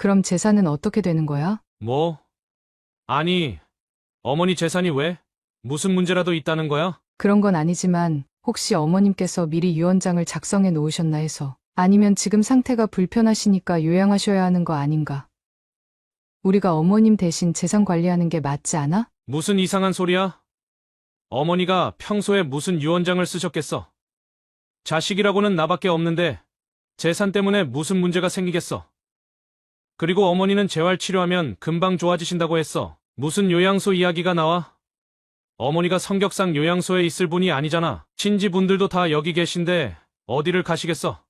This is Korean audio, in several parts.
그럼 재산은 어떻게 되는 거야? 뭐? 아니, 어머니 재산이 왜? 무슨 문제라도 있다는 거야? 그런 건 아니지만 혹시 어머님께서 미리 유언장을 작성해 놓으셨나 해서. 아니면 지금 상태가 불편하시니까 요양하셔야 하는 거 아닌가? 우리가 어머님 대신 재산 관리하는 게 맞지 않아? 무슨 이상한 소리야? 어머니가 평소에 무슨 유언장을 쓰셨겠어? 자식이라고는 나밖에 없는데 재산 때문에 무슨 문제가 생기겠어? 그리고 어머니는 재활 치료하면 금방 좋아지신다고 했어. 무슨 요양소 이야기가 나와? 어머니가 성격상 요양소에 있을 분이 아니잖아. 친지분들도 다 여기 계신데 어디를 가시겠어?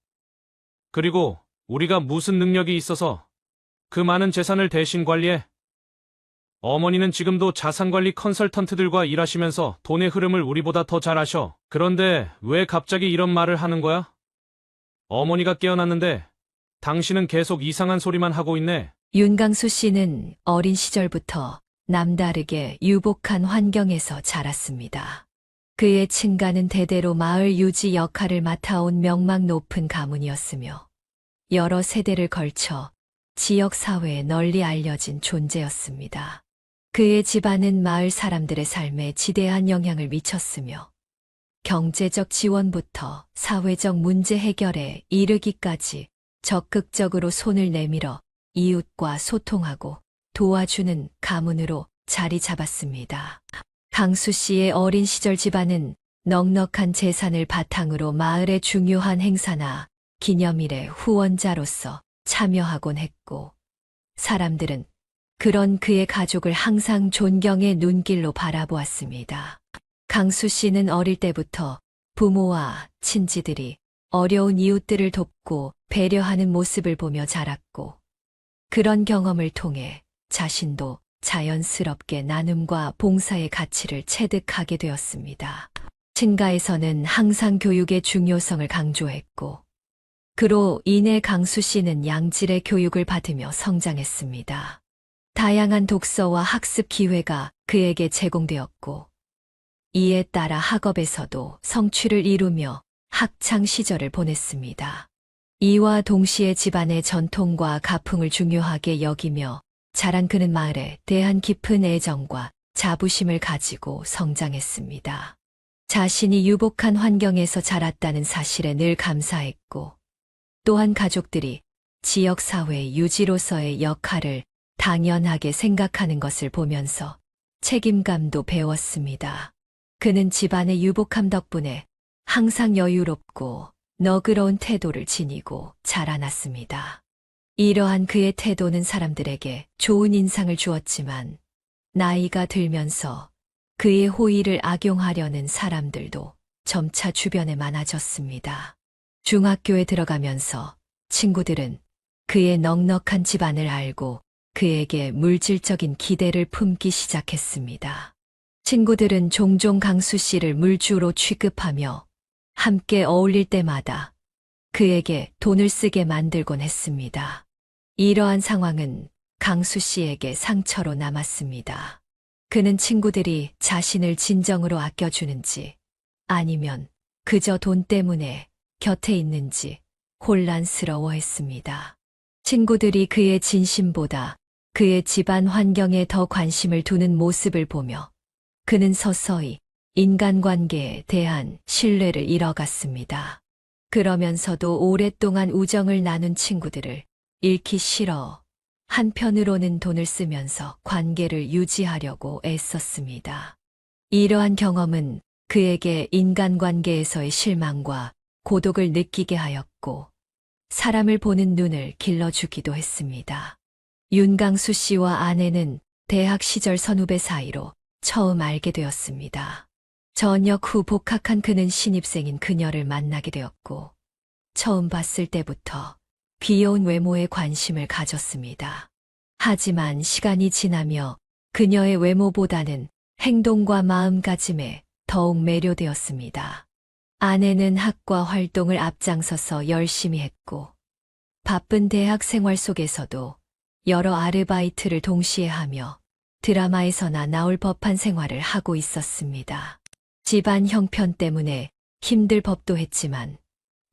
그리고 우리가 무슨 능력이 있어서 그 많은 재산을 대신 관리해? 어머니는 지금도 자산관리 컨설턴트들과 일하시면서 돈의 흐름을 우리보다 더 잘 아셔. 그런데 왜 갑자기 이런 말을 하는 거야? 어머니가 깨어났는데 당신은 계속 이상한 소리만 하고 있네. 윤강수 씨는 어린 시절부터 남다르게 유복한 환경에서 자랐습니다. 그의 친가는 대대로 마을 유지 역할을 맡아온 명망 높은 가문이었으며 여러 세대를 걸쳐 지역 사회에 널리 알려진 존재였습니다. 그의 집안은 마을 사람들의 삶에 지대한 영향을 미쳤으며 경제적 지원부터 사회적 문제 해결에 이르기까지 적극적으로 손을 내밀어 이웃과 소통하고 도와주는 가문으로 자리 잡았습니다. 강수 씨의 어린 시절 집안은 넉넉한 재산을 바탕으로 마을의 중요한 행사나 기념일에 후원자로서 참여하곤 했고, 사람들은 그런 그의 가족을 항상 존경의 눈길로 바라보았습니다. 강수 씨는 어릴 때부터 부모와 친지들이 어려운 이웃들을 돕고 배려하는 모습을 보며 자랐고, 그런 경험을 통해 자신도 자연스럽게 나눔과 봉사의 가치를 체득하게 되었습니다. 친가에서는 항상 교육의 중요성을 강조했고, 그로 인해 강수 씨는 양질의 교육을 받으며 성장했습니다. 다양한 독서와 학습 기회가 그에게 제공되었고, 이에 따라 학업에서도 성취를 이루며 학창 시절을 보냈습니다. 이와 동시에 집안의 전통과 가풍을 중요하게 여기며 자란 그는 마을에 대한 깊은 애정과 자부심을 가지고 성장했습니다. 자신이 유복한 환경에서 자랐다는 사실에 늘 감사했고, 또한 가족들이 지역사회 유지로서의 역할을 당연하게 생각하는 것을 보면서 책임감도 배웠습니다. 그는 집안의 유복함 덕분에 항상 여유롭고 너그러운 태도를 지니고 자라났습니다. 이러한 그의 태도는 사람들에게 좋은 인상을 주었지만 나이가 들면서 그의 호의를 악용하려는 사람들도 점차 주변에 많아졌습니다. 중학교에 들어가면서 친구들은 그의 넉넉한 집안을 알고 그에게 물질적인 기대를 품기 시작했습니다. 친구들은 종종 강수 씨를 물주로 취급하며 함께 어울릴 때마다 그에게 돈을 쓰게 만들곤 했습니다. 이러한 상황은 강수 씨에게 상처로 남았습니다. 그는 친구들이 자신을 진정으로 아껴주는지 아니면 그저 돈 때문에 곁에 있는지 혼란스러워했습니다. 친구들이 그의 진심보다 그의 집안 환경에 더 관심을 두는 모습을 보며 그는 서서히 인간관계에 대한 신뢰를 잃어갔습니다. 그러면서도 오랫동안 우정을 나눈 친구들을 잃기 싫어 한편으로는 돈을 쓰면서 관계를 유지하려고 애썼습니다. 이러한 경험은 그에게 인간관계에서의 실망과 고독을 느끼게 하였고 사람을 보는 눈을 길러주기도 했습니다. 윤강수 씨와 아내는 대학 시절 선후배 사이로 처음 알게 되었습니다. 전역 후 복학한 그는 신입생인 그녀를 만나게 되었고 처음 봤을 때부터 귀여운 외모에 관심을 가졌습니다. 하지만 시간이 지나며 그녀의 외모보다는 행동과 마음가짐에 더욱 매료되었습니다. 아내는 학과 활동을 앞장서서 열심히 했고 바쁜 대학 생활 속에서도 여러 아르바이트를 동시에 하며 드라마에서나 나올 법한 생활을 하고 있었습니다. 집안 형편 때문에 힘들 법도 했지만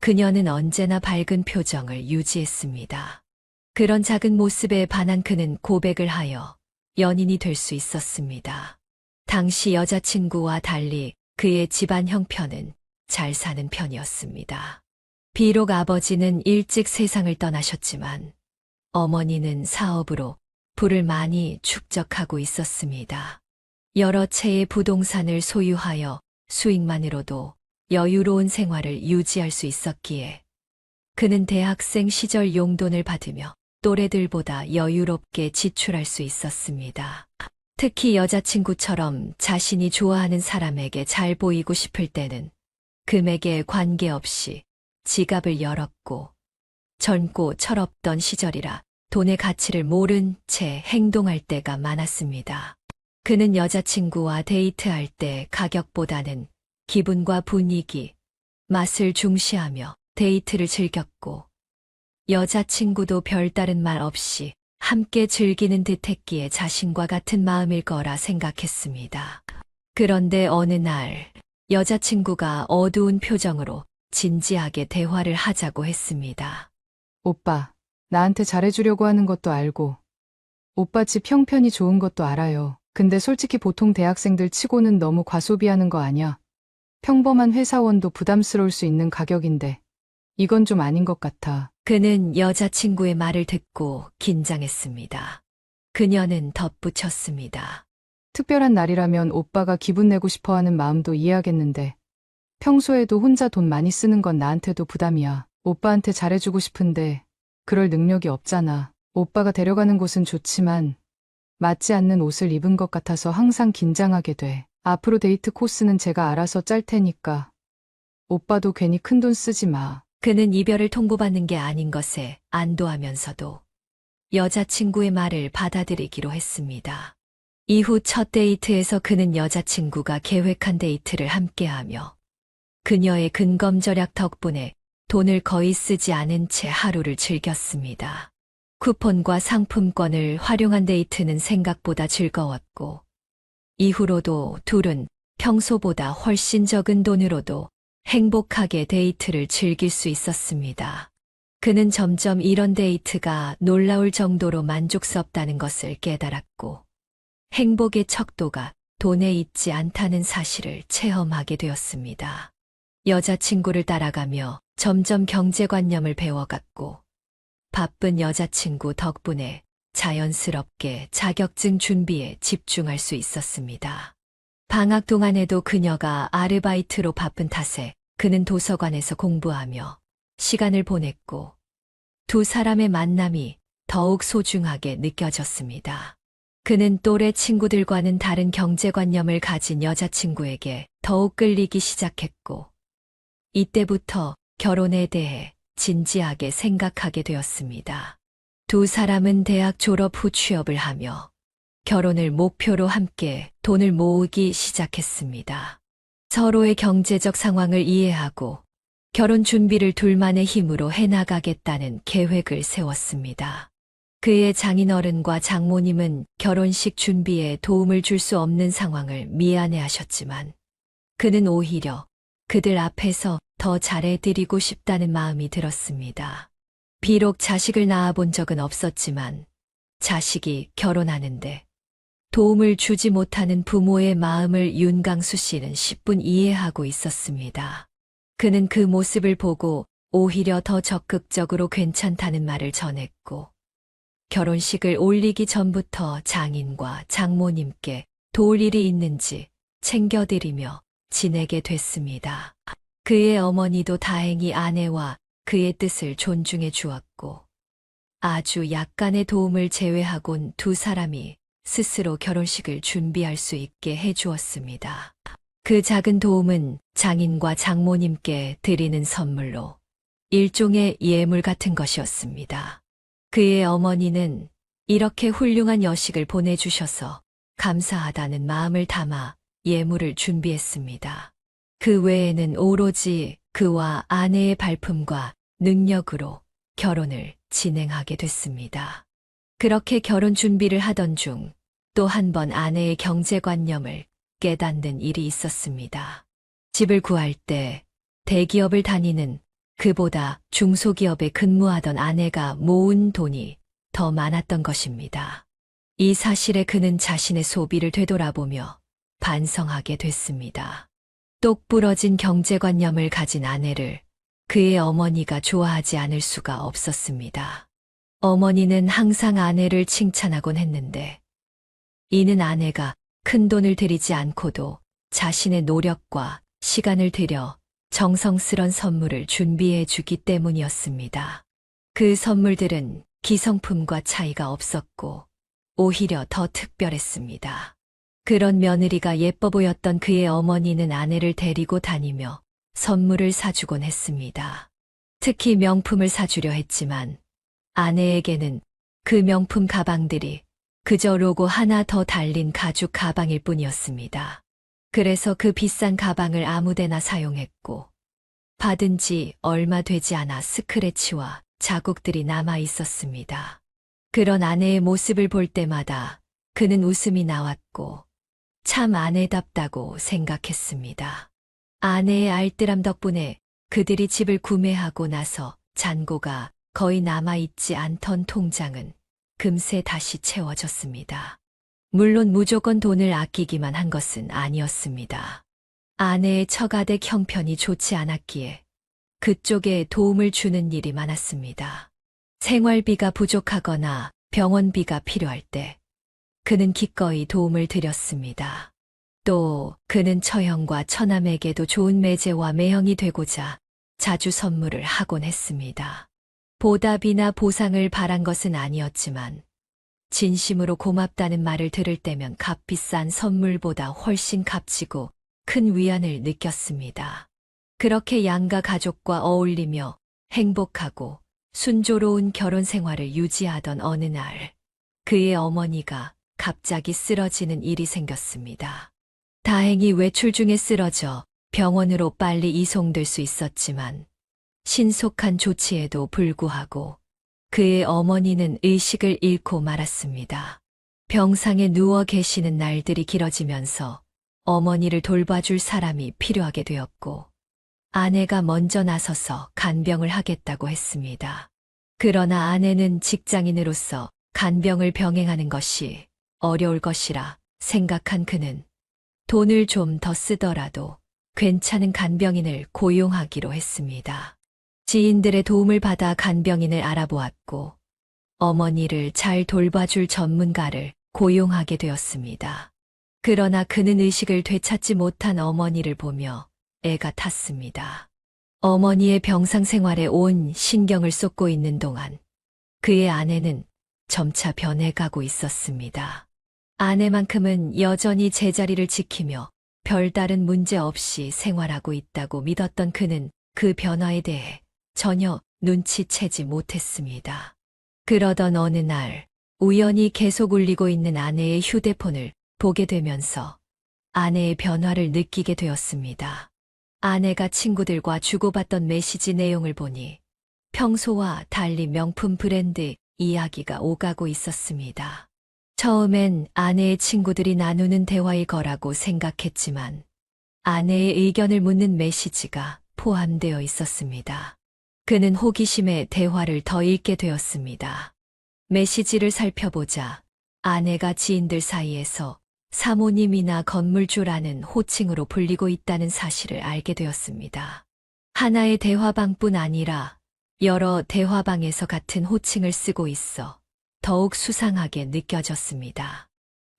그녀는 언제나 밝은 표정을 유지했습니다. 그런 작은 모습에 반한 그는 고백을 하여 연인이 될 수 있었습니다. 당시 여자친구와 달리 그의 집안 형편은 잘 사는 편이었습니다. 비록 아버지는 일찍 세상을 떠나셨지만 어머니는 사업으로 부를 많이 축적하고 있었습니다. 여러 채의 부동산을 소유하여 수익만으로도 여유로운 생활을 유지할 수 있었기에 그는 대학생 시절 용돈을 받으며 또래들보다 여유롭게 지출할 수 있었습니다. 특히 여자친구처럼 자신이 좋아하는 사람에게 잘 보이고 싶을 때는 금액에 관계없이 지갑을 열었고, 젊고 철없던 시절이라 돈의 가치를 모른 채 행동할 때가 많았습니다. 그는 여자친구와 데이트할 때 가격보다는 기분과 분위기, 맛을 중시하며 데이트를 즐겼고, 여자친구도 별다른 말 없이 함께 즐기는 듯 했기에 자신과 같은 마음일 거라 생각했습니다. 그런데 어느 날 여자친구가 어두운 표정으로 진지하게 대화를 하자고 했습니다. 오빠, 나한테 잘해주려고 하는 것도 알고, 오빠 집 형편이 좋은 것도 알아요. 근데 솔직히 보통 대학생들 치고는 너무 과소비하는 거 아냐? 평범한 회사원도 부담스러울 수 있는 가격인데, 이건 좀 아닌 것 같아. 그는 여자친구의 말을 듣고 긴장했습니다. 그녀는 덧붙였습니다. 특별한 날이라면 오빠가 기분 내고 싶어 하는 마음도 이해하겠는데, 평소에도 혼자 돈 많이 쓰는 건 나한테도 부담이야. 오빠한테 잘해주고 싶은데, 그럴 능력이 없잖아. 오빠가 데려가는 곳은 좋지만, 맞지 않는 옷을 입은 것 같아서 항상 긴장하게 돼. 앞으로 데이트 코스는 제가 알아서 짤 테니까, 오빠도 괜히 큰돈 쓰지 마. 그는 이별을 통보받는 게 아닌 것에 안도하면서도 여자친구의 말을 받아들이기로 했습니다. 이후 첫 데이트에서 그는 여자친구가 계획한 데이트를 함께하며 그녀의 근검절약 덕분에 돈을 거의 쓰지 않은 채 하루를 즐겼습니다. 쿠폰과 상품권을 활용한 데이트는 생각보다 즐거웠고, 이후로도 둘은 평소보다 훨씬 적은 돈으로도 행복하게 데이트를 즐길 수 있었습니다. 그는 점점 이런 데이트가 놀라울 정도로 만족스럽다는 것을 깨달았고, 행복의 척도가 돈에 있지 않다는 사실을 체험하게 되었습니다. 여자친구를 따라가며 점점 경제관념을 배워갔고, 바쁜 여자친구 덕분에 자연스럽게 자격증 준비에 집중할 수 있었습니다. 방학 동안에도 그녀가 아르바이트로 바쁜 탓에 그는 도서관에서 공부하며 시간을 보냈고, 두 사람의 만남이 더욱 소중하게 느껴졌습니다. 그는 또래 친구들과는 다른 경제관념을 가진 여자친구에게 더욱 끌리기 시작했고, 이때부터 결혼에 대해 진지하게 생각하게 되었습니다. 두 사람은 대학 졸업 후 취업을 하며 결혼을 목표로 함께 돈을 모으기 시작했습니다. 서로의 경제적 상황을 이해하고 결혼 준비를 둘만의 힘으로 해나가겠다는 계획을 세웠습니다. 그의 장인어른과 장모님은 결혼식 준비에 도움을 줄 수 없는 상황을 미안해하셨지만 그는 오히려 그들 앞에서 더 잘해드리고 싶다는 마음이 들었습니다. 비록 자식을 낳아본 적은 없었지만 자식이 결혼하는데 도움을 주지 못하는 부모의 마음을 윤강수 씨는 10분 이해하고 있었습니다. 그는 그 모습을 보고 오히려 더 적극적으로 괜찮다는 말을 전했고, 결혼식을 올리기 전부터 장인과 장모님께 도울 일이 있는지 챙겨드리며 지내게 됐습니다. 그의 어머니도 다행히 아내와 그의 뜻을 존중해 주었고, 아주 약간의 도움을 제외하곤 두 사람이 스스로 결혼식을 준비할 수 있게 해주었습니다. 그 작은 도움은 장인과 장모님께 드리는 선물로 일종의 예물 같은 것이었습니다. 그의 어머니는 이렇게 훌륭한 여식을 보내주셔서 감사하다는 마음을 담아 예물을 준비했습니다. 그 외에는 오로지 그와 아내의 발품과 능력으로 결혼을 진행하게 됐습니다. 그렇게 결혼 준비를 하던 중 또 한 번 아내의 경제관념을 깨닫는 일이 있었습니다. 집을 구할 때 대기업을 다니는 그보다 중소기업에 근무하던 아내가 모은 돈이 더 많았던 것입니다. 이 사실에 그는 자신의 소비를 되돌아보며 반성하게 됐습니다. 똑 부러진 경제관념을 가진 아내를 그의 어머니가 좋아하지 않을 수가 없었습니다. 어머니는 항상 아내를 칭찬하곤 했는데 이는 아내가 큰 돈을 들이지 않고도 자신의 노력과 시간을 들여 정성스런 선물을 준비해 주기 때문이었습니다. 그 선물들은 기성품과 차이가 없었고 오히려 더 특별했습니다. 그런 며느리가 예뻐 보였던 그의 어머니는 아내를 데리고 다니며 선물을 사주곤 했습니다. 특히 명품을 사주려 했지만 아내에게는 그 명품 가방들이 그저 로고 하나 더 달린 가죽 가방일 뿐이었습니다. 그래서 그 비싼 가방을 아무데나 사용했고 받은 지 얼마 되지 않아 스크래치와 자국들이 남아 있었습니다. 그런 아내의 모습을 볼 때마다 그는 웃음이 나왔고 참 아내답다고 생각했습니다. 아내의 알뜰함 덕분에 그들이 집을 구매하고 나서 잔고가 거의 남아있지 않던 통장은 금세 다시 채워졌습니다. 물론 무조건 돈을 아끼기만 한 것은 아니었습니다. 아내의 처가댁 형편이 좋지 않았기에 그쪽에 도움을 주는 일이 많았습니다. 생활비가 부족하거나 병원비가 필요할 때 그는 기꺼이 도움을 드렸습니다. 또 그는 처형과 처남에게도 좋은 매제와 매형이 되고자 자주 선물을 하곤 했습니다. 보답이나 보상을 바란 것은 아니었지만 진심으로 고맙다는 말을 들을 때면 값비싼 선물보다 훨씬 값지고 큰 위안을 느꼈습니다. 그렇게 양가 가족과 어울리며 행복하고 순조로운 결혼 생활을 유지하던 어느 날 그의 어머니가 갑자기 쓰러지는 일이 생겼습니다. 다행히 외출 중에 쓰러져 병원으로 빨리 이송될 수 있었지만 신속한 조치에도 불구하고 그의 어머니는 의식을 잃고 말았습니다. 병상에 누워 계시는 날들이 길어지면서 어머니를 돌봐줄 사람이 필요하게 되었고 아내가 먼저 나서서 간병을 하겠다고 했습니다. 그러나 아내는 직장인으로서 간병을 병행하는 것이 어려울 것이라 생각한 그는 돈을 좀 더 쓰더라도 괜찮은 간병인을 고용하기로 했습니다. 지인들의 도움을 받아 간병인을 알아보았고 어머니를 잘 돌봐줄 전문가를 고용하게 되었습니다. 그러나 그는 의식을 되찾지 못한 어머니를 보며 애가 탔습니다. 어머니의 병상 생활에 온 신경을 쏟고 있는 동안 그의 아내는 점차 변해가고 있었습니다. 아내만큼은 여전히 제자리를 지키며 별다른 문제 없이 생활하고 있다고 믿었던 그는 그 변화에 대해 전혀 눈치채지 못했습니다. 그러던 어느 날 우연히 계속 울리고 있는 아내의 휴대폰을 보게 되면서 아내의 변화를 느끼게 되었습니다. 아내가 친구들과 주고받던 메시지 내용을 보니 평소와 달리 명품 브랜드 이야기가 오가고 있었습니다. 처음엔 아내의 친구들이 나누는 대화일 거라고 생각했지만 아내의 의견을 묻는 메시지가 포함되어 있었습니다. 그는 호기심에 대화를 더 읽게 되었습니다. 메시지를 살펴보자 아내가 지인들 사이에서 사모님이나 건물주라는 호칭으로 불리고 있다는 사실을 알게 되었습니다. 하나의 대화방뿐 아니라 여러 대화방에서 같은 호칭을 쓰고 있어 더욱 수상하게 느껴졌습니다.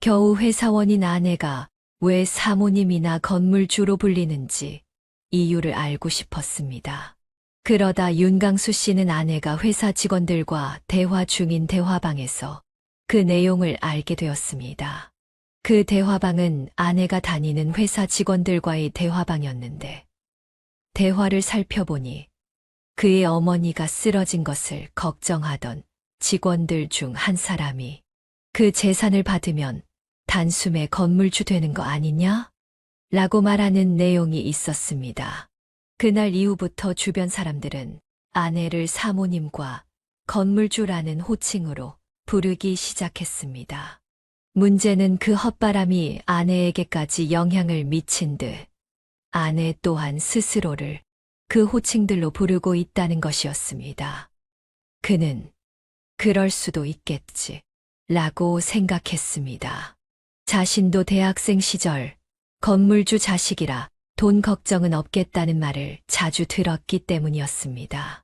겨우 회사원인 아내가 왜 사모님이나 건물주로 불리는지 이유를 알고 싶었습니다. 그러다 윤강수 씨는 아내가 회사 직원들과 대화 중인 대화방에서 그 내용을 알게 되었습니다. 그 대화방은 아내가 다니는 회사 직원들과의 대화방이었는데 대화를 살펴보니 그의 어머니가 쓰러진 것을 걱정하던 직원들 중 한 사람이 그 재산을 받으면 단숨에 건물주 되는 거 아니냐? 라고 말하는 내용이 있었습니다. 그날 이후부터 주변 사람들은 아내를 사모님과 건물주라는 호칭으로 부르기 시작했습니다. 문제는 그 헛바람이 아내에게까지 영향을 미친 듯 아내 또한 스스로를 그 호칭들로 부르고 있다는 것이었습니다. 그는 그럴 수도 있겠지. 라고 생각했습니다. 자신도 대학생 시절 건물주 자식이라 돈 걱정은 없겠다는 말을 자주 들었기 때문이었습니다.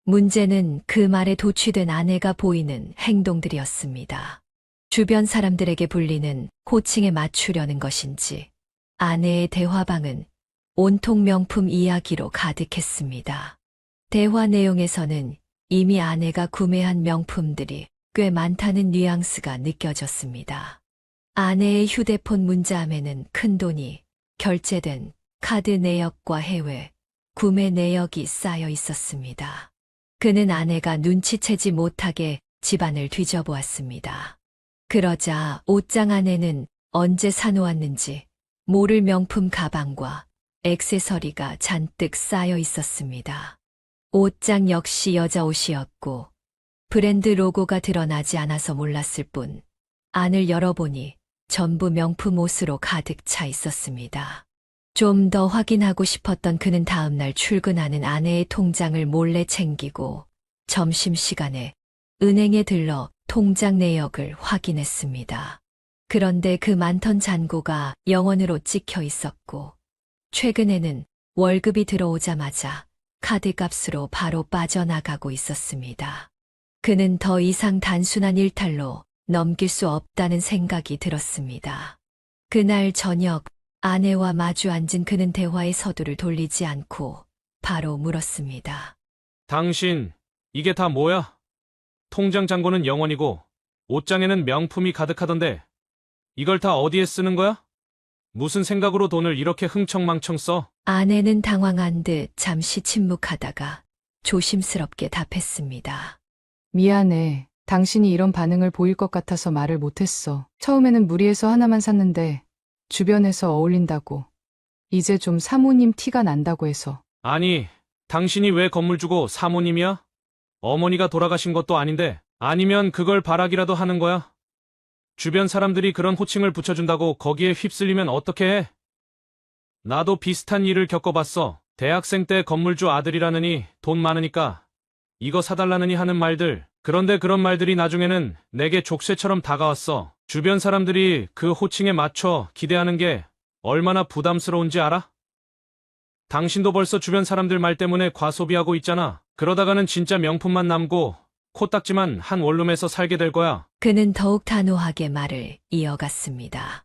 문제는 그 말에 도취된 아내가 보이는 행동들이었습니다. 주변 사람들에게 불리는 호칭에 맞추려는 것인지 아내의 대화방은 온통 명품 이야기로 가득했습니다. 대화 내용에서는 이미 아내가 구매한 명품들이 꽤 많다는 뉘앙스가 느껴졌습니다. 아내의 휴대폰 문자함에는 큰돈이 결제된 카드 내역과 해외 구매 내역이 쌓여 있었습니다. 그는 아내가 눈치채지 못하게 집안을 뒤져보았습니다. 그러자 옷장 안에는 언제 사놓았는지 모를 명품 가방과 액세서리가 잔뜩 쌓여 있었습니다. 옷장 역시 여자 옷이었고 브랜드 로고가 드러나지 않아서 몰랐을 뿐 안을 열어보니 전부 명품 옷으로 가득 차 있었습니다. 좀 더 확인하고 싶었던 그는 다음날 출근하는 아내의 통장을 몰래 챙기고 점심시간에 은행에 들러 통장 내역을 확인했습니다. 그런데 그 많던 잔고가 0원으로 찍혀 있었고 최근에는 월급이 들어오자마자 카드값으로 바로 빠져나가고 있었습니다. 그는 더 이상 단순한 일탈로 넘길 수 없다는 생각이 들었습니다. 그날 저녁 아내와 마주 앉은 그는 대화의 서두를 돌리지 않고 바로 물었습니다. 당신, 이게 다 뭐야? 통장 잔고는 0원이고 옷장에는 명품이 가득하던데 이걸 다 어디에 쓰는 거야? 무슨 생각으로 돈을 이렇게 흥청망청 써? 아내는 당황한 듯 잠시 침묵하다가 조심스럽게 답했습니다. 미안해. 당신이 이런 반응을 보일 것 같아서 말을 못했어. 처음에는 무리해서 하나만 샀는데 주변에서 어울린다고. 이제 좀 사모님 티가 난다고 해서. 아니, 당신이 왜 건물 주고 사모님이야? 어머니가 돌아가신 것도 아닌데 아니면 그걸 바라기라도 하는 거야? 주변 사람들이 그런 호칭을 붙여준다고 거기에 휩쓸리면 어떻게 해? 나도 비슷한 일을 겪어봤어. 대학생 때 건물주 아들이라느니 돈 많으니까 이거 사달라느니 하는 말들. 그런데 그런 말들이 나중에는 내게 족쇄처럼 다가왔어. 주변 사람들이 그 호칭에 맞춰 기대하는 게 얼마나 부담스러운지 알아? 당신도 벌써 주변 사람들 말 때문에 과소비하고 있잖아. 그러다가는 진짜 명품만 남고 코딱지만 한 원룸에서 살게 될 거야. 그는 더욱 단호하게 말을 이어갔습니다.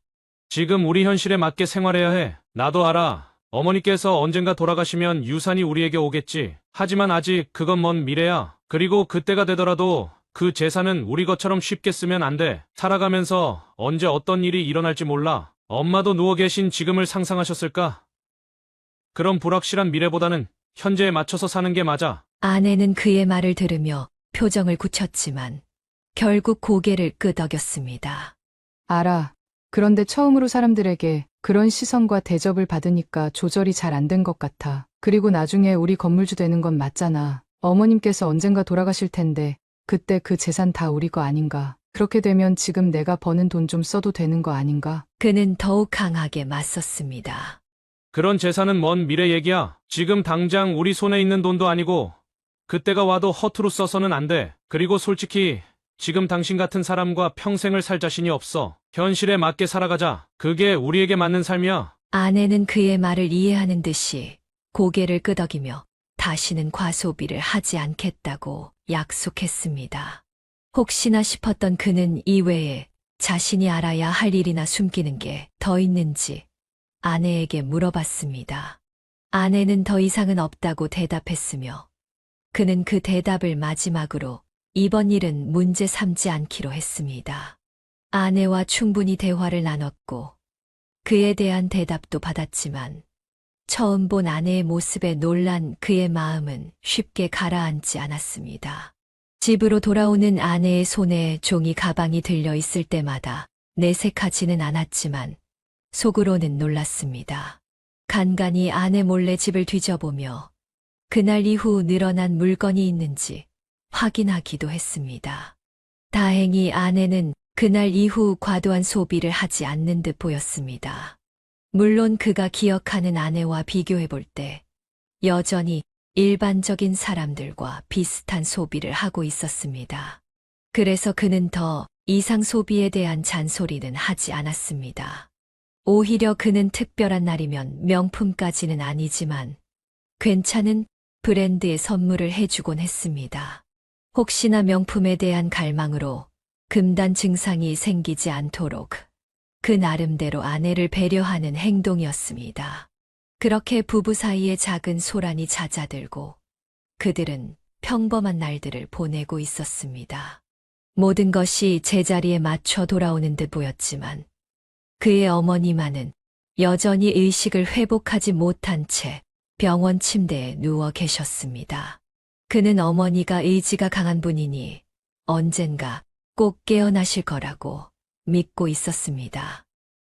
지금 우리 현실에 맞게 생활해야 해. 나도 알아. 어머니께서 언젠가 돌아가시면 유산이 우리에게 오겠지. 하지만 아직 그건 먼 미래야. 그리고 그때가 되더라도 그 재산은 우리 것처럼 쉽게 쓰면 안 돼. 살아가면서 언제 어떤 일이 일어날지 몰라. 엄마도 누워 계신 지금을 상상하셨을까? 그런 불확실한 미래보다는 현재에 맞춰서 사는 게 맞아. 아내는 그의 말을 들으며 표정을 굳혔지만 결국 고개를 끄덕였습니다. 알아. 그런데 처음으로 사람들에게 그런 시선과 대접을 받으니까 조절이 잘 안 된 것 같아. 그리고 나중에 우리 건물주 되는 건 맞잖아. 어머님께서 언젠가 돌아가실 텐데 그때 그 재산 다 우리 거 아닌가. 그렇게 되면 지금 내가 버는 돈 좀 써도 되는 거 아닌가? 그는 더욱 강하게 맞섰습니다. 그런 재산은 먼 미래 얘기야. 지금 당장 우리 손에 있는 돈도 아니고 그때가 와도 허투루 써서는 안 돼. 그리고 솔직히 지금 당신 같은 사람과 평생을 살 자신이 없어. 현실에 맞게 살아가자. 그게 우리에게 맞는 삶이야. 아내는 그의 말을 이해하는 듯이 고개를 끄덕이며 다시는 과소비를 하지 않겠다고 약속했습니다. 혹시나 싶었던 그는 이외에 자신이 알아야 할 일이나 숨기는 게 더 있는지 아내에게 물어봤습니다. 아내는 더 이상은 없다고 대답했으며 그는 그 대답을 마지막으로 이번 일은 문제 삼지 않기로 했습니다. 아내와 충분히 대화를 나눴고 그에 대한 대답도 받았지만 처음 본 아내의 모습에 놀란 그의 마음은 쉽게 가라앉지 않았습니다. 집으로 돌아오는 아내의 손에 종이 가방이 들려 있을 때마다 내색하지는 않았지만 속으로는 놀랐습니다. 간간히 아내 몰래 집을 뒤져보며 그날 이후 늘어난 물건이 있는지 확인하기도 했습니다. 다행히 아내는 그날 이후 과도한 소비를 하지 않는 듯 보였습니다. 물론 그가 기억하는 아내와 비교해 볼 때 여전히 일반적인 사람들과 비슷한 소비를 하고 있었습니다. 그래서 그는 더 이상 소비에 대한 잔소리는 하지 않았습니다. 오히려 그는 특별한 날이면 명품까지는 아니지만 괜찮은 브랜드의 선물을 해주곤 했습니다. 혹시나 명품에 대한 갈망으로 금단 증상이 생기지 않도록 그 나름대로 아내를 배려하는 행동이었습니다. 그렇게 부부 사이에 작은 소란이 잦아들고 그들은 평범한 날들을 보내고 있었습니다. 모든 것이 제자리에 맞춰 돌아오는 듯 보였지만 그의 어머니만은 여전히 의식을 회복하지 못한 채 병원 침대에 누워 계셨습니다. 그는 어머니가 의지가 강한 분이니 언젠가 꼭 깨어나실 거라고 믿고 있었습니다.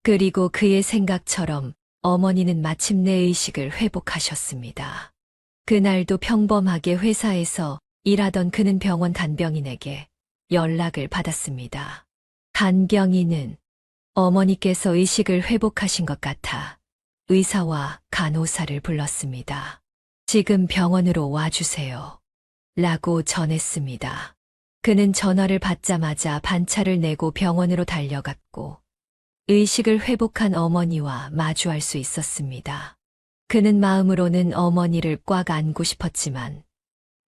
그리고 그의 생각처럼 어머니는 마침내 의식을 회복하셨습니다. 그날도 평범하게 회사에서 일하던 그는 병원 간병인에게 연락을 받았습니다. 간병인은 어머니께서 의식을 회복하신 것 같아 의사와 간호사를 불렀습니다. 지금 병원으로 와주세요. 라고 전했습니다. 그는 전화를 받자마자 반차를 내고 병원으로 달려갔고 의식을 회복한 어머니와 마주할 수 있었습니다. 그는 마음으로는 어머니를 꽉 안고 싶었지만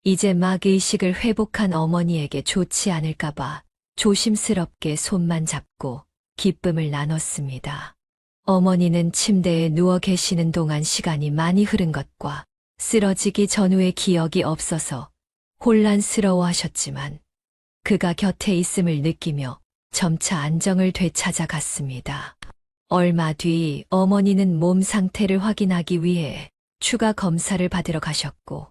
이제 막 의식을 회복한 어머니에게 좋지 않을까봐 조심스럽게 손만 잡고 기쁨을 나눴습니다. 어머니는 침대에 누워 계시는 동안 시간이 많이 흐른 것과 쓰러지기 전후의 기억이 없어서 혼란스러워하셨지만 그가 곁에 있음을 느끼며 점차 안정을 되찾아갔습니다. 얼마 뒤 어머니는 몸 상태를 확인하기 위해 추가 검사를 받으러 가셨고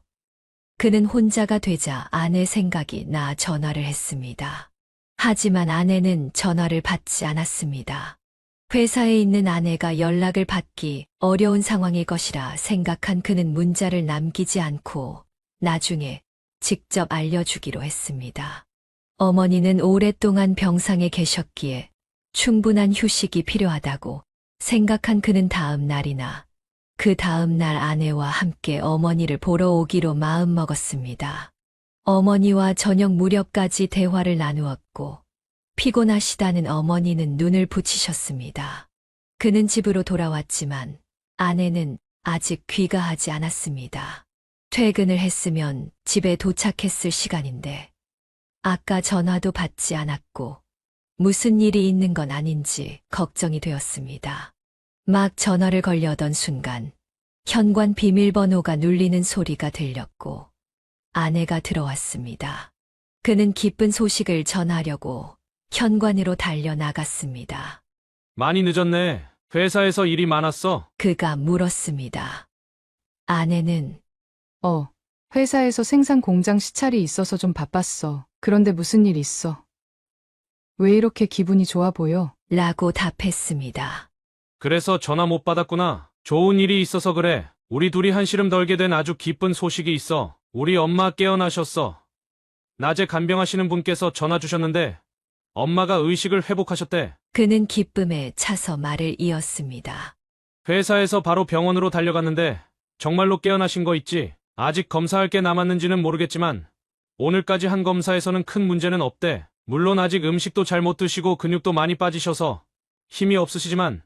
그는 혼자가 되자 아내 생각이 나 전화를 했습니다. 하지만 아내는 전화를 받지 않았습니다. 회사에 있는 아내가 연락을 받기 어려운 상황일 것이라 생각한 그는 문자를 남기지 않고 나중에 직접 알려주기로 했습니다. 어머니는 오랫동안 병상에 계셨기에 충분한 휴식이 필요하다고 생각한 그는 다음 날이나 그 다음 날 아내와 함께 어머니를 보러 오기로 마음먹었습니다. 어머니와 저녁 무렵까지 대화를 나누었고 피곤하시다는 어머니는 눈을 붙이셨습니다. 그는 집으로 돌아왔지만 아내는 아직 귀가하지 않았습니다. 퇴근을 했으면 집에 도착했을 시간인데 아까 전화도 받지 않았고 무슨 일이 있는 건 아닌지 걱정이 되었습니다. 막 전화를 걸려던 순간 현관 비밀번호가 눌리는 소리가 들렸고 아내가 들어왔습니다. 그는 기쁜 소식을 전하려고 현관으로 달려나갔습니다. 많이 늦었네. 회사에서 일이 많았어. 그가 물었습니다. 아내는 회사에서 생산 공장 시찰이 있어서 좀 바빴어. 그런데 무슨 일 있어? 왜 이렇게 기분이 좋아 보여? 라고 답했습니다. 그래서 전화 못 받았구나. 좋은 일이 있어서 그래. 우리 둘이 한시름 덜게 된 아주 기쁜 소식이 있어. 우리 엄마 깨어나셨어. 낮에 간병하시는 분께서 전화 주셨는데 엄마가 의식을 회복하셨대. 그는 기쁨에 차서 말을 이었습니다. 회사에서 바로 병원으로 달려갔는데 정말로 깨어나신 거 있지? 아직 검사할 게 남았는지는 모르겠지만 오늘까지 한 검사에서는 큰 문제는 없대. 물론 아직 음식도 잘 못 드시고 근육도 많이 빠지셔서 힘이 없으시지만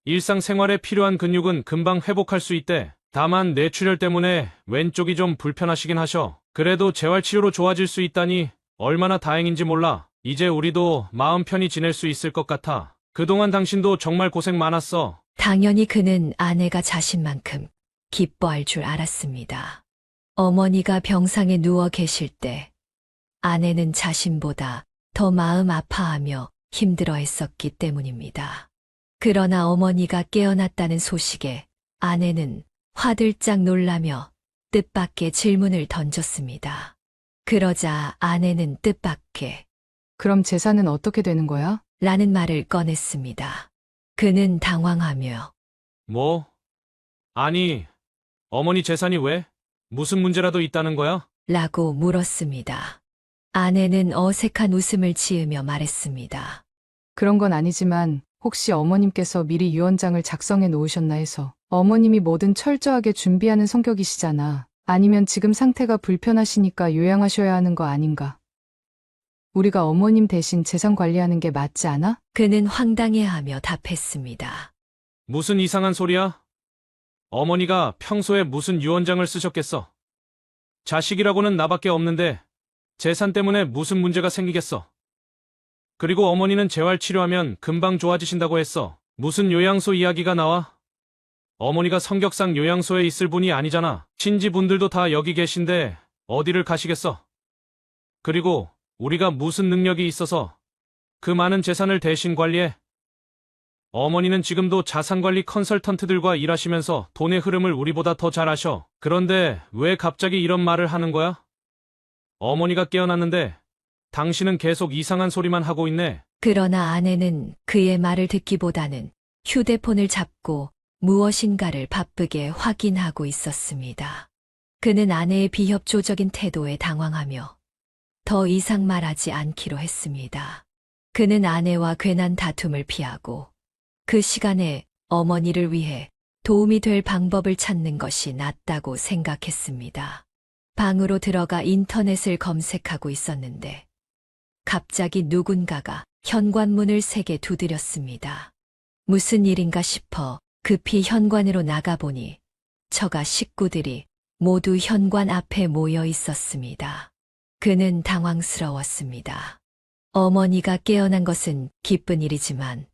일상생활에 필요한 근육은 금방 회복할 수 있대. 다만 뇌출혈 때문에 왼쪽이 좀 불편하시긴 하셔. 그래도 재활치료로 좋아질 수 있다니 얼마나 다행인지 몰라. 이제 우리도 마음 편히 지낼 수 있을 것 같아. 그동안 당신도 정말 고생 많았어. 당연히 그는 아내가 자신만큼 기뻐할 줄 알았습니다. 어머니가 병상에 누워 계실 때 아내는 자신보다 더 마음 아파하며 힘들어 했었기 때문입니다. 그러나 어머니가 깨어났다는 소식에 아내는 화들짝 놀라며 뜻밖의 질문을 던졌습니다. 그러자 아내는 뜻밖의 그럼 재산은 어떻게 되는 거야? 라는 말을 꺼냈습니다. 그는 당황하며 뭐? 아니, 어머니 재산이 왜? 무슨 문제라도 있다는 거야? 라고 물었습니다. 아내는 어색한 웃음을 지으며 말했습니다. 그런 건 아니지만 혹시 어머님께서 미리 유언장을 작성해 놓으셨나 해서. 어머님이 뭐든 철저하게 준비하는 성격이시잖아. 아니면 지금 상태가 불편하시니까 요양하셔야 하는 거 아닌가? 우리가 어머님 대신 재산 관리하는 게 맞지 않아? 그는 황당해하며 답했습니다. 무슨 이상한 소리야? 어머니가 평소에 무슨 유언장을 쓰셨겠어? 자식이라고는 나밖에 없는데 재산 때문에 무슨 문제가 생기겠어? 그리고 어머니는 재활 치료하면 금방 좋아지신다고 했어. 무슨 요양소 이야기가 나와? 어머니가 성격상 요양소에 있을 분이 아니잖아. 친지분들도 다 여기 계신데 어디를 가시겠어? 그리고 우리가 무슨 능력이 있어서 그 많은 재산을 대신 관리해? 어머니는 지금도 자산관리 컨설턴트들과 일하시면서 돈의 흐름을 우리보다 더 잘 아셔. 그런데 왜 갑자기 이런 말을 하는 거야? 어머니가 깨어났는데 당신은 계속 이상한 소리만 하고 있네. 그러나 아내는 그의 말을 듣기보다는 휴대폰을 잡고 무엇인가를 바쁘게 확인하고 있었습니다. 그는 아내의 비협조적인 태도에 당황하며 더 이상 말하지 않기로 했습니다. 그는 아내와 괜한 다툼을 피하고 그 시간에 어머니를 위해 도움이 될 방법을 찾는 것이 낫다고 생각했습니다. 방으로 들어가 인터넷을 검색하고 있었는데 갑자기 누군가가 현관문을 세게 두드렸습니다. 무슨 일인가 싶어 급히 현관으로 나가보니 처가 식구들이 모두 현관 앞에 모여 있었습니다. 그는 당황스러웠습니다. 어머니가 깨어난 것은 기쁜 일이지만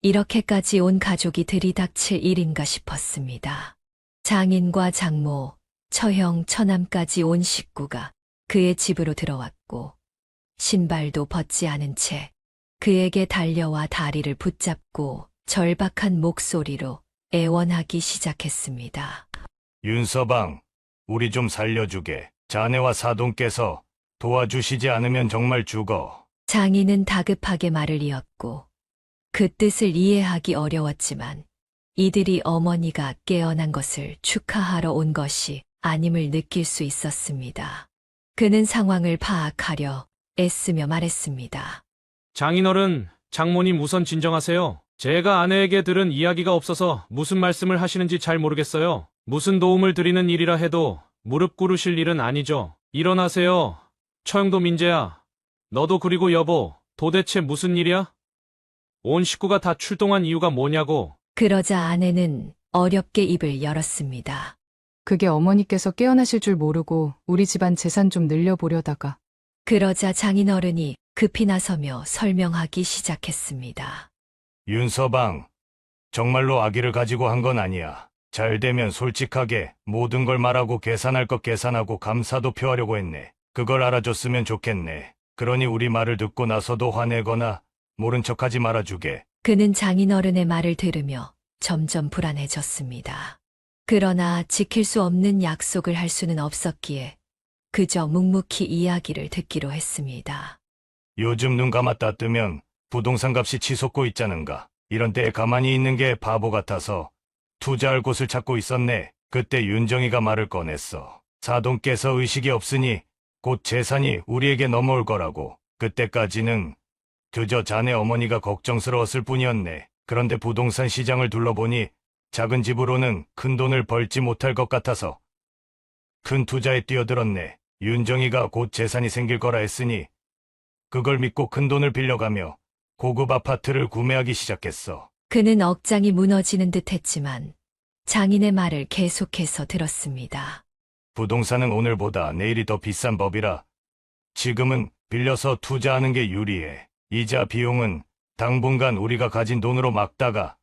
이렇게까지 온 가족이 들이닥칠 일인가 싶었습니다. 장인과 장모, 처형, 처남까지 온 식구가 그의 집으로 들어왔고 신발도 벗지 않은 채 그에게 달려와 다리를 붙잡고 절박한 목소리로 애원하기 시작했습니다. 윤서방, 우리 좀 살려주게. 자네와 사돈께서 도와주시지 않으면 정말 죽어. 장인은 다급하게 말을 이었고 그 뜻을 이해하기 어려웠지만 이들이 어머니가 깨어난 것을 축하하러 온 것이 아님을 느낄 수 있었습니다. 그는 상황을 파악하려 애쓰며 말했습니다. 장인어른, 장모님 우선 진정하세요. 제가 아내에게 들은 이야기가 없어서 무슨 말씀을 하시는지 잘 모르겠어요. 무슨 도움을 드리는 일이라 해도 무릎 꿇으실 일은 아니죠. 일어나세요. 처형도 민재야. 너도 그리고 여보, 도대체 무슨 일이야? 온 식구가 다 출동한 이유가 뭐냐고. 그러자 아내는 어렵게 입을 열었습니다. 그게 어머니께서 깨어나실 줄 모르고 우리 집안 재산 좀 늘려보려다가. 그러자 장인어른이 급히 나서며 설명하기 시작했습니다. 윤서방, 정말로 아기를 가지고 한 건 아니야. 잘 되면 솔직하게 모든 걸 말하고 계산할 것 계산하고 감사도 표하려고 했네. 그걸 알아줬으면 좋겠네. 그러니 우리 말을 듣고 나서도 화내거나 모른 척하지 말아주게. 그는 장인어른의 말을 들으며 점점 불안해졌습니다. 그러나 지킬 수 없는 약속을 할 수는 없었기에 그저 묵묵히 이야기를 듣기로 했습니다. 요즘 눈 감았다 뜨면 부동산 값이 치솟고 있자는가. 이런 때에 가만히 있는 게 바보 같아서 투자할 곳을 찾고 있었네. 그때 윤정이가 말을 꺼냈어. 사돈께서 의식이 없으니 곧 재산이 우리에게 넘어올 거라고. 그때까지는 그저 자네 어머니가 걱정스러웠을 뿐이었네. 그런데 부동산 시장을 둘러보니 작은 집으로는 큰 돈을 벌지 못할 것 같아서 큰 투자에 뛰어들었네. 윤정이가 곧 재산이 생길 거라 했으니 그걸 믿고 큰 돈을 빌려가며 고급 아파트를 구매하기 시작했어. 그는 억장이 무너지는 듯 했지만 장인의 말을 계속해서 들었습니다. 부동산은 오늘보다 내일이 더 비싼 법이라 지금은 빌려서 투자하는 게 유리해. 이자 비용은 당분간 우리가 가진 돈으로 막다가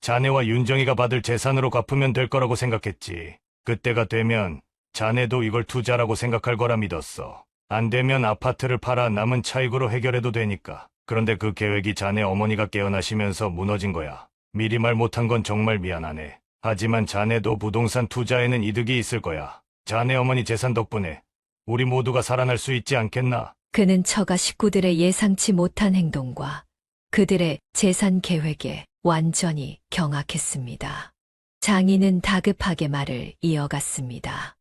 자네와 윤정이가 받을 재산으로 갚으면 될 거라고 생각했지. 그때가 되면 자네도 이걸 투자라고 생각할 거라 믿었어. 안 되면 아파트를 팔아 남은 차익으로 해결해도 되니까. 그런데 그 계획이 자네 어머니가 깨어나시면서 무너진 거야. 미리 말 못한 건 정말 미안하네. 하지만 자네도 부동산 투자에는 이득이 있을 거야. 자네 어머니 재산 덕분에 우리 모두가 살아날 수 있지 않겠나? 그는 처가 식구들의 예상치 못한 행동과 그들의 재산 계획에 완전히 경악했습니다. 장인은 다급하게 말을 이어갔습니다.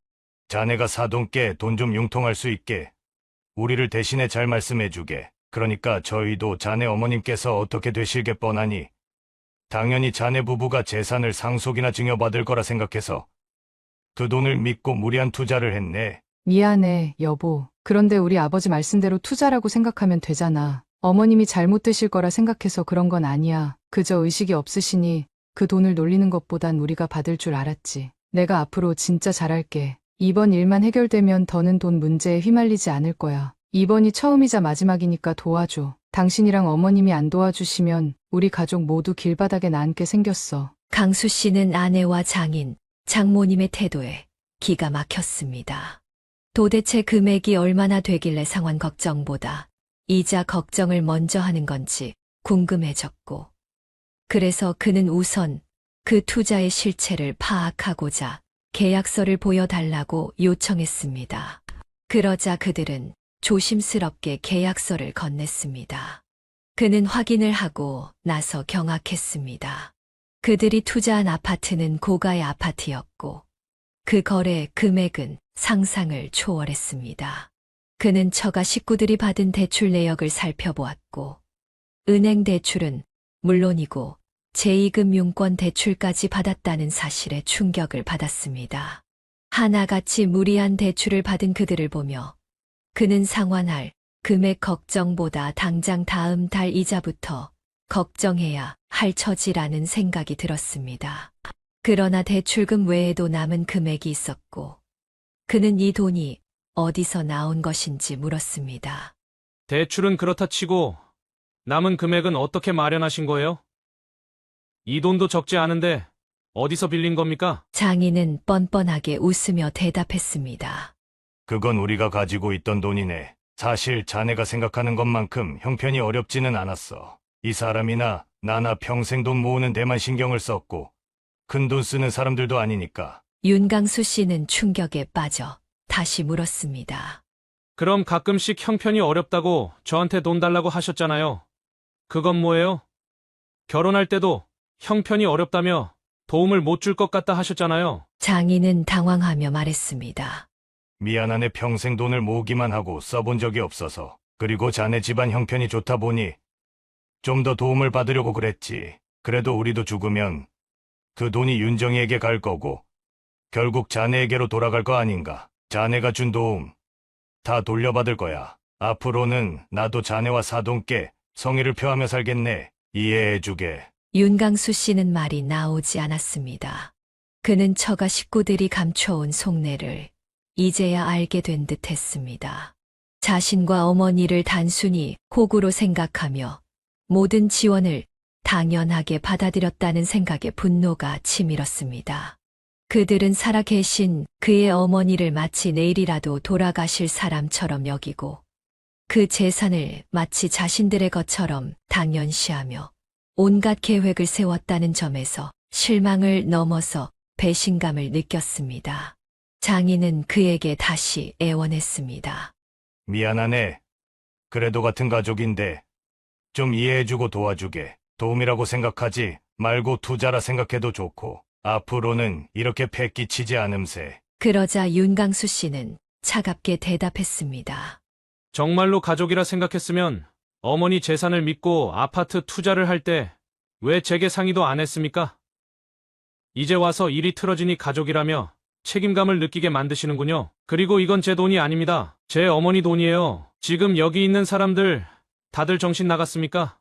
자네가 사돈께 돈 좀 융통할 수 있게 우리를 대신에 잘 말씀해주게. 그러니까 저희도 자네 어머님께서 어떻게 되실게 뻔하니 당연히 자네 부부가 재산을 상속이나 증여받을 거라 생각해서 그 돈을 믿고 무리한 투자를 했네. 미안해, 여보. 그런데 우리 아버지 말씀대로 투자라고 생각하면 되잖아. 어머님이 잘못 드실 거라 생각해서 그런 건 아니야. 그저 의식이 없으시니 그 돈을 놀리는 것보단 우리가 받을 줄 알았지. 내가 앞으로 진짜 잘할게. 이번 일만 해결되면 더는 돈 문제에 휘말리지 않을 거야. 이번이 처음이자 마지막이니까 도와줘. 당신이랑 어머님이 안 도와주시면 우리 가족 모두 길바닥에 나앉게 생겼어. 강수 씨는 아내와 장인, 장모님의 태도에 기가 막혔습니다. 도대체 금액이 얼마나 되길래 상환 걱정보다 이자 걱정을 먼저 하는 건지 궁금해졌고, 그래서 그는 우선 그 투자의 실체를 파악하고자 계약서를 보여달라고 요청했습니다. 그러자 그들은 조심스럽게 계약서를 건넸습니다. 그는 확인을 하고 나서 경악했습니다. 그들이 투자한 아파트는 고가의 아파트였고 그 거래 금액은 상상을 초월했습니다. 그는 처가 식구들이 받은 대출 내역을 살펴보았고 은행 대출은 물론이고 제2금융권 대출까지 받았다는 사실에 충격을 받았습니다. 하나같이 무리한 대출을 받은 그들을 보며 그는 상환할 금액 걱정보다 당장 다음 달 이자부터 걱정해야 할 처지라는 생각이 들었습니다. 그러나 대출금 외에도 남은 금액이 있었고 그는 이 돈이 어디서 나온 것인지 물었습니다. 대출은 그렇다 치고 남은 금액은 어떻게 마련하신 거예요? 이 돈도 적지 않은데 어디서 빌린 겁니까? 장인은 뻔뻔하게 웃으며 대답했습니다. 그건 우리가 가지고 있던 돈이네. 사실 자네가 생각하는 것만큼 형편이 어렵지는 않았어. 이 사람이나 나나 평생 돈 모으는 데만 신경을 썼고 큰 돈 쓰는 사람들도 아니니까. 윤강수 씨는 충격에 빠져 다시 물었습니다. 그럼 가끔씩 형편이 어렵다고 저한테 돈 달라고 하셨잖아요. 그건 뭐예요? 결혼할 때도 형편이 어렵다며 도움을 못 줄 것 같다 하셨잖아요. 장인은 당황하며 말했습니다. 미안하네. 평생 돈을 모으기만 하고 써본 적이 없어서. 그리고 자네 집안 형편이 좋다 보니 좀 더 도움을 받으려고 그랬지. 그래도 우리도 죽으면 그 돈이 윤정이에게 갈 거고 결국 자네에게로 돌아갈 거 아닌가. 자네가 준 도움 다 돌려받을 거야. 앞으로는 나도 자네와 사돈께 성의를 표하며 살겠네. 이해해주게. 윤강수 씨는 말이 나오지 않았습니다. 그는 처가 식구들이 감춰온 속내를 이제야 알게 된 듯 했습니다. 자신과 어머니를 단순히 호구로 생각하며 모든 지원을 당연하게 받아들였다는 생각에 분노가 치밀었습니다. 그들은 살아계신 그의 어머니를 마치 내일이라도 돌아가실 사람처럼 여기고 그 재산을 마치 자신들의 것처럼 당연시하며 온갖 계획을 세웠다는 점에서 실망을 넘어서 배신감을 느꼈습니다. 장인은 그에게 다시 애원했습니다. 미안하네. 그래도 같은 가족인데 좀 이해해주고 도와주게. 도움이라고 생각하지 말고 투자라 생각해도 좋고 앞으로는 이렇게 패 끼치지 않음세. 그러자 윤강수 씨는 차갑게 대답했습니다. 정말로 가족이라 생각했으면 어머니 재산을 믿고 아파트 투자를 할 때 왜 제게 상의도 안 했습니까? 이제 와서 일이 틀어지니 가족이라며 책임감을 느끼게 만드시는군요. 그리고 이건 제 돈이 아닙니다. 제 어머니 돈이에요. 지금 여기 있는 사람들 다들 정신 나갔습니까?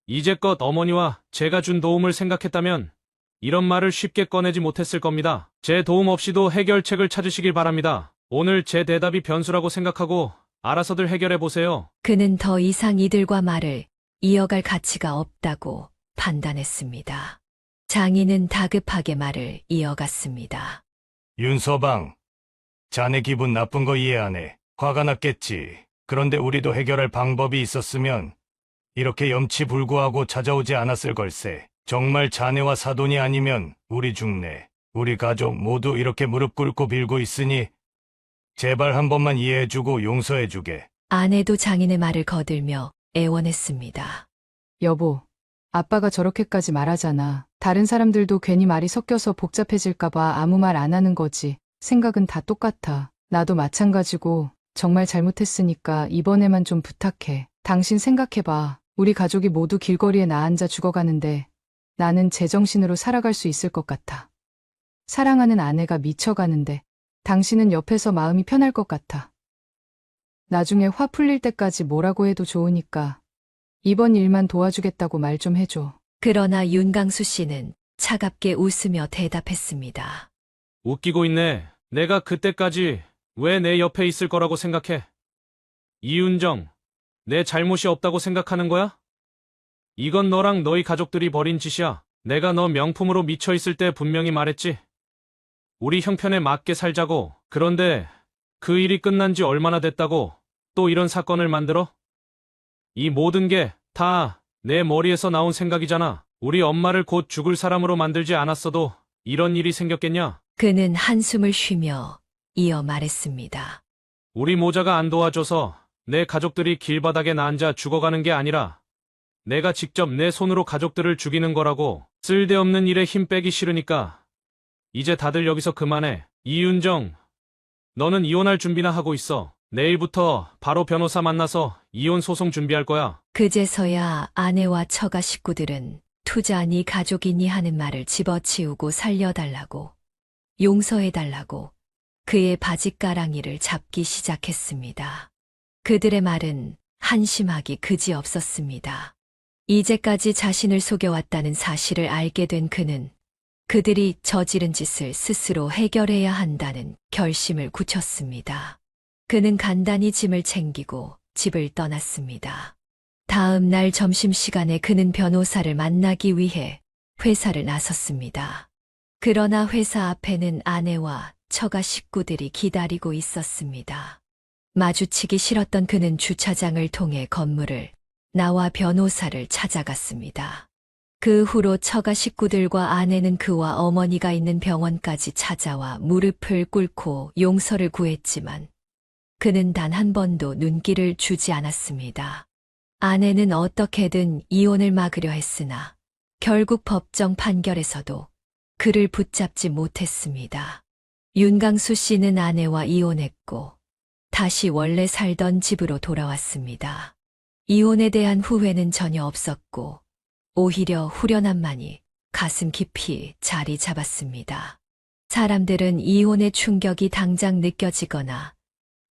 이제껏 어머니와 제가 준 도움을 생각했다면 이런 말을 쉽게 꺼내지 못했을 겁니다. 제 도움 없이도 해결책을 찾으시길 바랍니다. 오늘 제 대답이 변수라고 생각하고 알아서들 해결해 보세요. 그는 더 이상 이들과 말을 이어갈 가치가 없다고 판단했습니다. 장인은 다급하게 말을 이어갔습니다. 윤서방, 자네 기분 나쁜 거 이해하네. 화가 났겠지. 그런데 우리도 해결할 방법이 있었으면 이렇게 염치불구하고 찾아오지 않았을 걸세. 정말 자네와 사돈이 아니면 우리 죽네. 우리 가족 모두 이렇게 무릎 꿇고 빌고 있으니 제발 한 번만 이해해주고 용서해주게. 아내도 장인의 말을 거들며 애원했습니다. 여보, 아빠가 저렇게까지 말하잖아. 다른 사람들도 괜히 말이 섞여서 복잡해질까봐 아무 말 안 하는 거지. 생각은 다 똑같아. 나도 마찬가지고 정말 잘못했으니까 이번에만 좀 부탁해. 당신 생각해봐. 우리 가족이 모두 길거리에 나앉아 죽어가는데 나는 제정신으로 살아갈 수 있을 것 같아. 사랑하는 아내가 미쳐가는데 당신은 옆에서 마음이 편할 것 같아. 나중에 화 풀릴 때까지 뭐라고 해도 좋으니까 이번 일만 도와주겠다고 말 좀 해줘. 그러나 윤강수 씨는 차갑게 웃으며 대답했습니다. 웃기고 있네. 내가 그때까지 왜 내 옆에 있을 거라고 생각해? 이윤정, 내 잘못이 없다고 생각하는 거야? 이건 너랑 너희 가족들이 벌인 짓이야. 내가 너 명품으로 미쳐 있을 때 분명히 말했지. 우리 형편에 맞게 살자고. 그런데 그 일이 끝난 지 얼마나 됐다고 또 이런 사건을 만들어? 이 모든 게 다 내 머리에서 나온 생각이잖아. 우리 엄마를 곧 죽을 사람으로 만들지 않았어도 이런 일이 생겼겠냐? 그는 한숨을 쉬며 이어 말했습니다. 우리 모자가 안 도와줘서 내 가족들이 길바닥에 앉아 죽어가는 게 아니라 내가 직접 내 손으로 가족들을 죽이는 거라고. 쓸데없는 일에 힘 빼기 싫으니까 이제 다들 여기서 그만해. 이윤정, 너는 이혼할 준비나 하고 있어. 내일부터 바로 변호사 만나서 이혼 소송 준비할 거야. 그제서야 아내와 처가 식구들은 투자니 가족이니 하는 말을 집어치우고 살려달라고, 용서해달라고 그의 바짓가랑이를 잡기 시작했습니다. 그들의 말은 한심하기 그지없었습니다. 이제까지 자신을 속여왔다는 사실을 알게 된 그는 그들이 저지른 짓을 스스로 해결해야 한다는 결심을 굳혔습니다. 그는 간단히 짐을 챙기고 집을 떠났습니다. 다음 날 점심시간에 그는 변호사를 만나기 위해 회사를 나섰습니다. 그러나 회사 앞에는 아내와 처가 식구들이 기다리고 있었습니다. 마주치기 싫었던 그는 주차장을 통해 건물을 나와 변호사를 찾아갔습니다. 그 후로 처가 식구들과 아내는 그와 어머니가 있는 병원까지 찾아와 무릎을 꿇고 용서를 구했지만 그는 단 한 번도 눈길을 주지 않았습니다. 아내는 어떻게든 이혼을 막으려 했으나 결국 법정 판결에서도 그를 붙잡지 못했습니다. 윤강수 씨는 아내와 이혼했고 다시 원래 살던 집으로 돌아왔습니다. 이혼에 대한 후회는 전혀 없었고 오히려 후련함만이 가슴 깊이 자리 잡았습니다. 사람들은 이혼의 충격이 당장 느껴지거나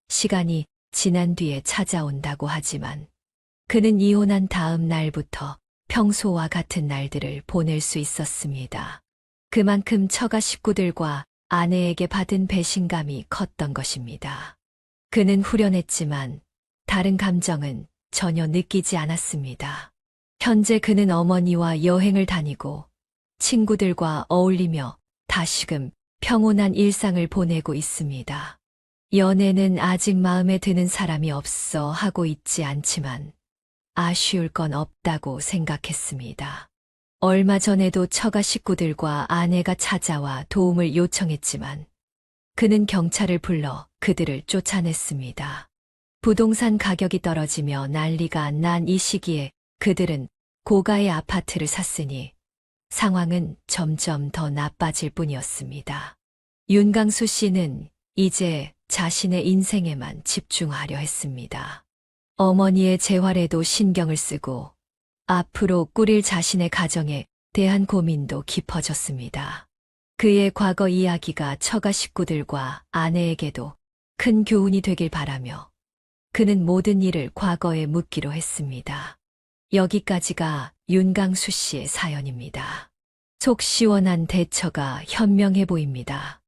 시간이 지난 뒤에 찾아온다고 하지만 그는 이혼한 다음 날부터 평소와 같은 날들을 보낼 수 있었습니다. 그만큼 처가 식구들과 아내에게 받은 배신감이 컸던 것입니다. 그는 후련했지만 다른 감정은 전혀 느끼지 않았습니다. 현재 그는 어머니와 여행을 다니고 친구들과 어울리며 다시금 평온한 일상을 보내고 있습니다. 연애는 아직 마음에 드는 사람이 없어 하고 있지 않지만 아쉬울 건 없다고 생각했습니다. 얼마 전에도 처가 식구들과 아내가 찾아와 도움을 요청했지만 그는 경찰을 불러 그들을 쫓아냈습니다. 부동산 가격이 떨어지며 난리가 난 이 시기에 그들은 고가의 아파트를 샀으니 상황은 점점 더 나빠질 뿐이었습니다. 윤강수 씨는 이제 자신의 인생에만 집중하려 했습니다. 어머니의 재활에도 신경을 쓰고 앞으로 꾸릴 자신의 가정에 대한 고민도 깊어졌습니다. 그의 과거 이야기가 처가 식구들과 아내에게도 큰 교훈이 되길 바라며 그는 모든 일을 과거에 묻기로 했습니다. 여기까지가 윤강수 씨의 사연입니다. 속 시원한 대처가 현명해 보입니다.